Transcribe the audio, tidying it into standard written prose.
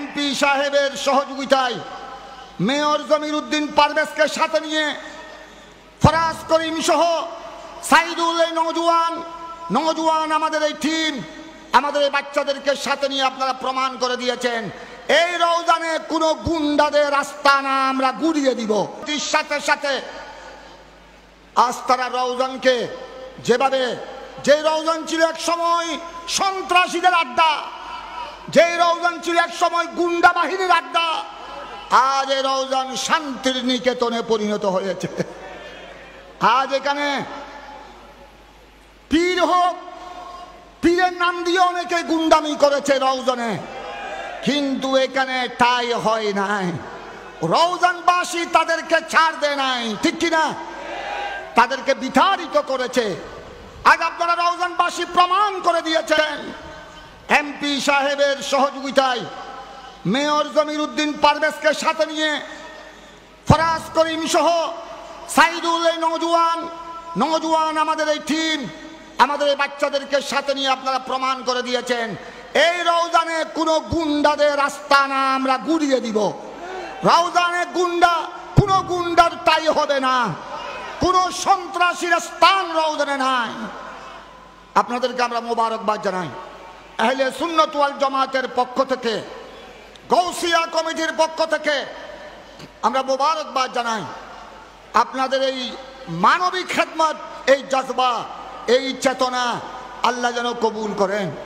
MP সাহেবের সহযোগিতায় mayor জমির উদ্দিন পারভেজকে সাথে নিয়ে ফরাজ করিম সহ সাইদুল এই নওজোয়ান আমাদের এই টিম আমাদের এই বাচ্চাদেরকে সাথে নিয়ে আপনারা প্রমাণ করে দিয়েছেন এই রওজানে কোনো গুন্ডাদের আস্তানা আমরা গুড়িয়ে দিব। সাথে সাথে আজ তারা রওজানকে যেভাবে যে রওজান ছিল এক সময় সন্ত্রাসীদের আড্ডা, যে রওজান ছিল এক সময় গুন্ডা বাহিনীর আড্ডা, আজ এই রওজান শান্তির নিকেতনে পরিণত হয়েছে। আজ এখানে পীর হোক, পীরের নাম দিয়ে অনেকে গুন্ডামি করেছে রওজানে, কিন্তু এখানে তাই হয় নাই। রওজানবাসী তাদেরকে ছাড় দেয় নাই, ঠিক কিনা? তাদেরকে বিতাড়িত করেছে। আজ আপনারা রওজানবাসী প্রমাণ করে দিয়েছেন এমপি সাহেবের সহযোগিতায় মেয়র জমির উদ্দিন পারভেজকে সাথে নিয়ে ফরাজ করিম সহ সাইদুল এই নওজোয়ান আমাদের এই টিম আমাদের এই বাচ্চাদেরকে সাথে নিয়ে আপনারা প্রমাণ করে দিয়েছেন এই রওজানে কোনো গুন্ডাদের আস্তানা আমরা গুড়িয়ে দিব। রওজানে কোনো গুন্ডার ঠাঁই হবে না, কোনো সন্ত্রাসীর স্থান রওজানে নাই। আপনাদেরকে আমরা মোবারকবাদ জানাই। আহলে সুন্নাত ওয়াল জামাতের পক্ষ থেকে, গৌসিয়া কমিটির পক্ষ থেকে আমরা মোবারকবাদ জানাই। আপনাদের এই মানবিক খেদমত, এই জজবা, এই চেতনা আল্লাহ যেন কবুল করেন।